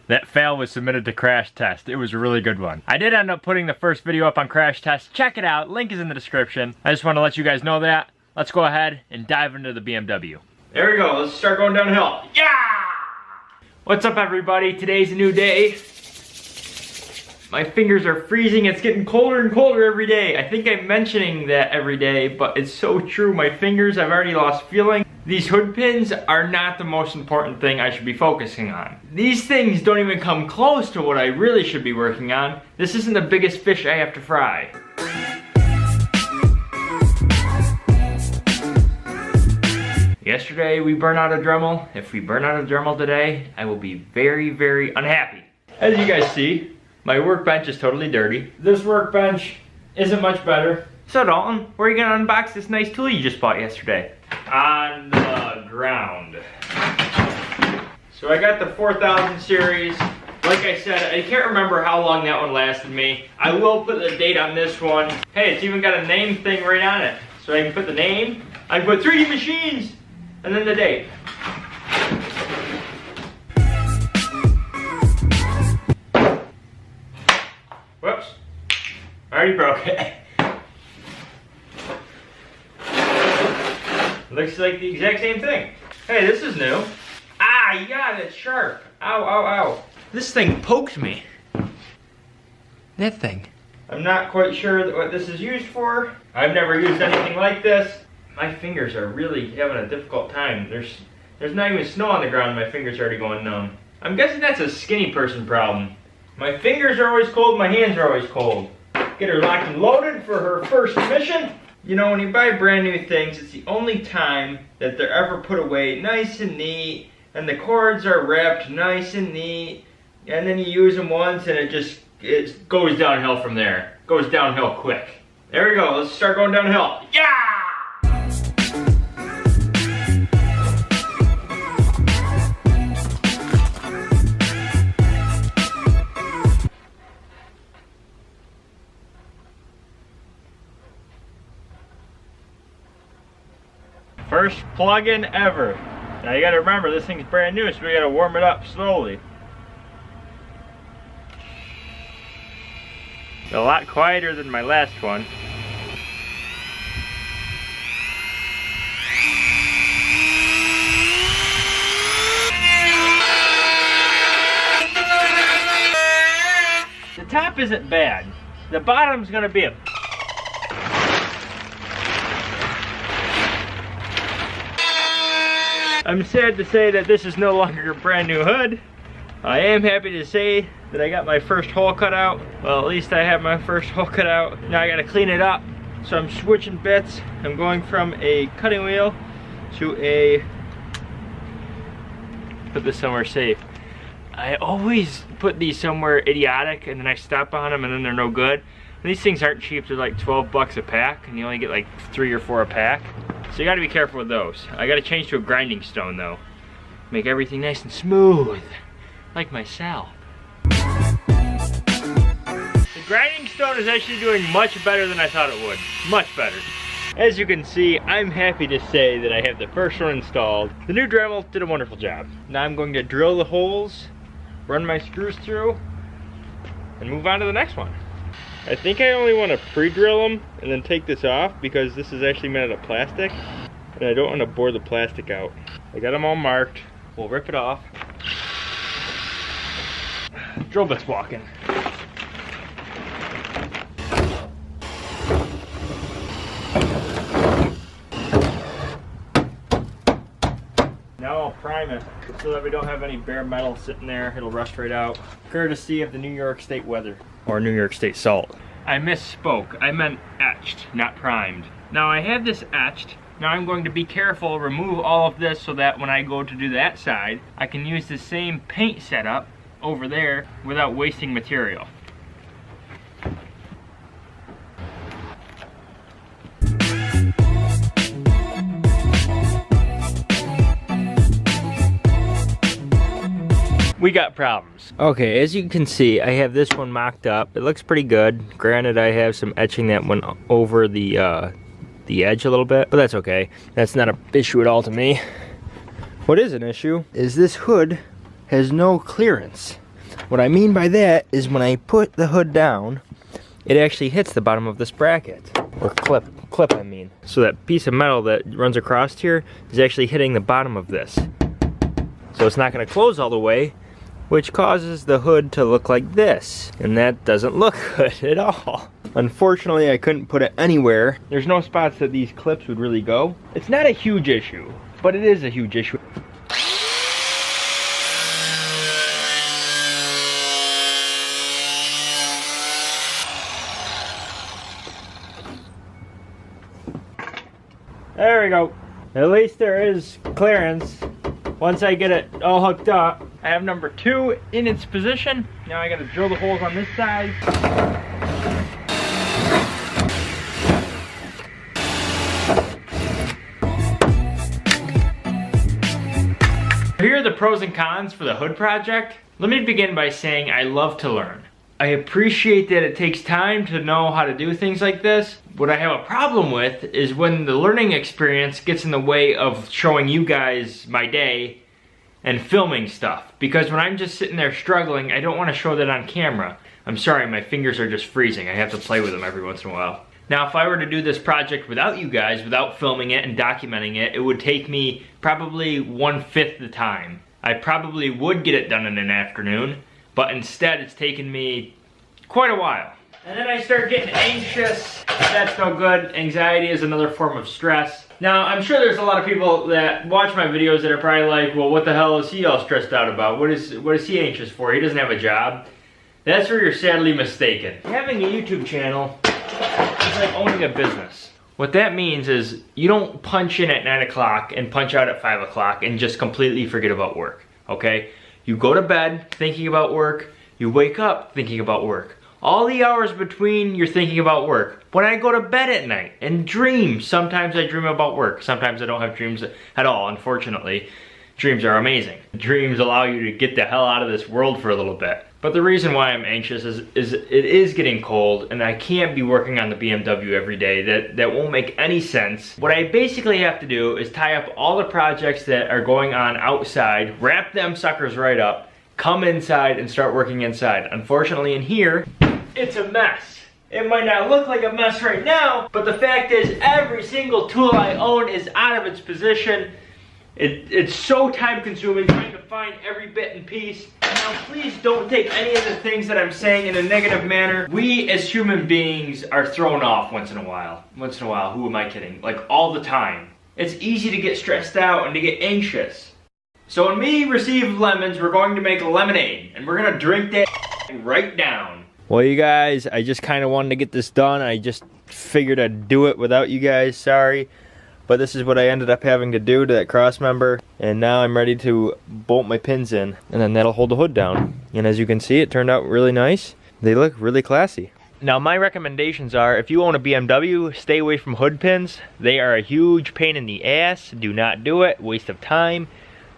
That fail was submitted to Crash Test. It was a really good one. I did end up putting the first video up on Crash Test. Check it out. Link is in the description. I just want to let you guys know that. Let's go ahead and dive into the BMW. There we go. Let's start going downhill. Yeah! What's up, everybody? Today's a new day. My fingers are freezing. It's getting colder and colder every day. I think I'm mentioning that every day, but it's so true. My fingers, I've already lost feeling. These hood pins are not the most important thing I should be focusing on. These things don't even come close to what I really should be working on. This isn't the biggest fish I have to fry. Yesterday we burned out a Dremel. If we burn out a Dremel today, I will be very, very unhappy. As you guys see, my workbench is totally dirty. This workbench isn't much better. So Dalton, where are you gonna unbox this nice tool you just bought yesterday? On the ground. So I got the 4000 series. Like I said, I can't remember how long that one lasted me. I will put the date on this one. Hey, it's even got a name thing right on it. So I can put the name, I can put 3D Machines, and then the date. Whoops, I already broke it. Looks like the exact same thing. Hey, this is new. Ah, yeah, that's sharp. Ow, ow, ow. This thing poked me. That thing. I'm not quite sure what this is used for. I've never used anything like this. My fingers are really having a difficult time. There's not even snow on the ground, my fingers are already going numb. I'm guessing that's a skinny person problem. My fingers are always cold, my hands are always cold. Get her locked and loaded for her first mission. You know, when you buy brand new things, it's the only time that they're ever put away nice and neat, and the cords are wrapped nice and neat, and then you use them once and it goes downhill from there. Goes downhill quick. There we go, let's start going downhill. Yeah! First plug-in ever. Now you gotta remember, this thing's brand new, so we gotta warm it up slowly. A lot quieter than my last one. The top isn't bad. The bottom's gonna be a I'm sad to say that this is no longer a brand new hood. I am happy to say that I got my first hole cut out. Well, at least I have my first hole cut out. Now I gotta clean it up. So I'm switching bits. I'm going from a cutting wheel to a, put this somewhere safe. I always put these somewhere idiotic and then I step on them and then they're no good. And these things aren't cheap, they're like 12 bucks a pack and you only get like 3 or 4 a pack. So you gotta be careful with those. I gotta change to a grinding stone though. Make everything nice and smooth, like myself. The grinding stone is actually doing much better than I thought it would. Much better. As you can see, I'm happy to say that I have the first one installed. The new Dremel did a wonderful job. Now I'm going to drill the holes, run my screws through, and move on to the next one. I think I only want to pre-drill them and then take this off because this is actually made out of plastic and I don't want to bore the plastic out. I got them all marked. We'll rip it off. Drill bit's walking. Now I'll prime it so that we don't have any bare metal sitting there. It'll rust right out. Courtesy of the New York State weather. Or New York State salt. I misspoke. I meant etched, not primed. Now I have this etched. Now I'm going to be careful, remove all of this so that when I go to do that side, I can use the same paint setup over there without wasting material. We got problems. Okay, as you can see, I have this one mocked up. It looks pretty good. Granted, I have some etching that went over the edge a little bit, but that's okay. That's not an issue at all to me. What is an issue is this hood has no clearance. What I mean by that is when I put the hood down, it actually hits the bottom of this bracket. Or clip I mean. So that piece of metal that runs across here is actually hitting the bottom of this. So it's not gonna close all the way, which causes the hood to look like this. And that doesn't look good at all. Unfortunately, I couldn't put it anywhere. There's no spots that these clips would really go. It's not a huge issue, but it is a huge issue. There we go. At least there is clearance. Once I get it all hooked up, I have number 2 in its position. Now I gotta drill the holes on this side. Here are the pros and cons for the hood project. Let me begin by saying I love to learn. I appreciate that it takes time to know how to do things like this. What I have a problem with is when the learning experience gets in the way of showing you guys my day and filming stuff. Because when I'm just sitting there struggling, I don't want to show that on camera. I'm sorry, my fingers are just freezing. I have to play with them every once in a while. Now, if I were to do this project without you guys, without filming it and documenting it, it would take me probably 1/5 the time. I probably would get it done in an afternoon, but instead it's taken me quite a while. And then I start getting anxious. That's no good. Anxiety is another form of stress. Now, I'm sure there's a lot of people that watch my videos that are probably like, well, what the hell is he all stressed out about? What is he anxious for? He doesn't have a job. That's where you're sadly mistaken. Having a YouTube channel is like owning a business. What that means is you don't punch in at 9 o'clock and punch out at 5 o'clock and just completely forget about work, okay? You go to bed thinking about work, you wake up thinking about work. All the hours between, you're thinking about work. When I go to bed at night and dream, sometimes I dream about work. Sometimes I don't have dreams at all, unfortunately. Dreams are amazing. Dreams allow you to get the hell out of this world for a little bit. But the reason why I'm anxious is it is getting cold and I can't be working on the BMW every day. That won't make any sense. What I basically have to do is tie up all the projects that are going on outside, wrap them suckers right up, come inside and start working inside. Unfortunately in here, it's a mess. It might not look like a mess right now, but the fact is every single tool I own is out of its position. It's so time consuming trying to find every bit and piece. Now please don't take any of the things that I'm saying in a negative manner. We as human beings are thrown off once in a while. Once in a while, who am I kidding? Like all the time. It's easy to get stressed out and to get anxious. So when we receive lemons, we're going to make lemonade. And we're gonna drink that right down. Well you guys, I just kind of wanted to get this done. I just figured I'd do it without you guys, sorry. But this is what I ended up having to do to that cross member. And now I'm ready to bolt my pins in. And then that'll hold the hood down. And as you can see, it turned out really nice. They look really classy. Now my recommendations are, if you own a BMW, stay away from hood pins. They are a huge pain in the ass. Do not do it, waste of time.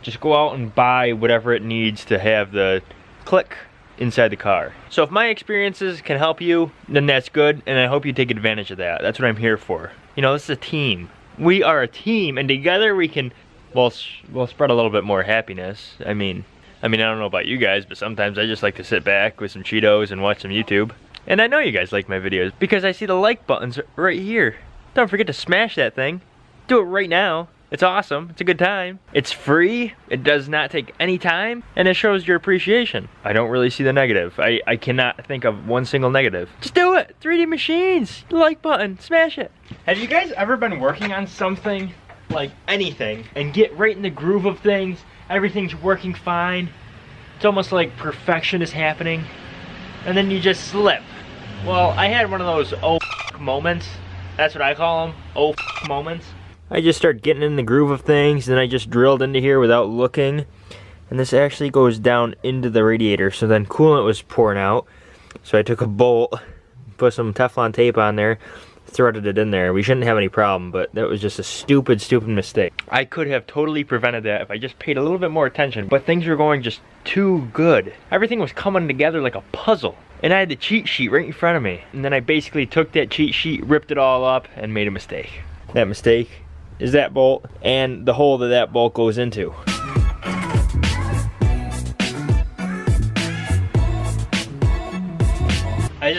Just go out and buy whatever it needs to have the click inside the car. So if my experiences can help you, then that's good. And I hope you take advantage of that. That's what I'm here for. You know, this is a team. We are a team, and together we can, well, spread a little bit more happiness. I mean, I don't know about you guys, but sometimes I just like to sit back with some Cheetos and watch some YouTube. And I know you guys like my videos because I see the like buttons right here. Don't forget to smash that thing. Do it right now. It's awesome. It's a good time. It's free. It does not take any time, and it shows your appreciation. I don't really see the negative. I cannot think of one single negative. Just do it. 3D Machines. Like button. Smash it. Have you guys ever been working on something, like anything, and get right in the groove of things? Everything's working fine. It's almost like perfection is happening, and then you just slip. Well, I had one of those oh moments. That's what I call them. Oh moments. I just start getting in the groove of things, and I just drilled into here without looking, and this actually goes down into the radiator. So then coolant was pouring out, so I took a bolt, put some Teflon tape on there, threaded it in there. We shouldn't have any problem, but that was just a stupid mistake. I could have totally prevented that if I just paid a little bit more attention, but things were going just too good. Everything was coming together like a puzzle, and I had the cheat sheet right in front of me, and then I basically took that cheat sheet, ripped it all up, and made a mistake. That mistake is that bolt and the hole that that bolt goes into.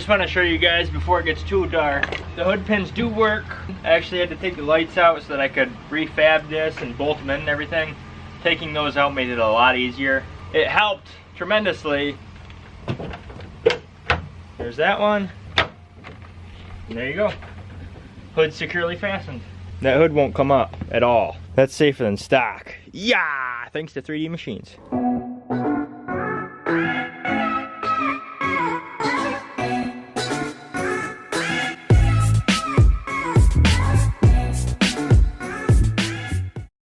just want to show you guys before it gets too dark. The hood pins do work. I actually had to take the lights out so that I could refab this and bolt them in and everything. Taking those out made it a lot easier. It helped tremendously. There's that one. And there you go. Hood securely fastened. That hood won't come up at all. That's safer than stock. Yeah, thanks to 3D Machines.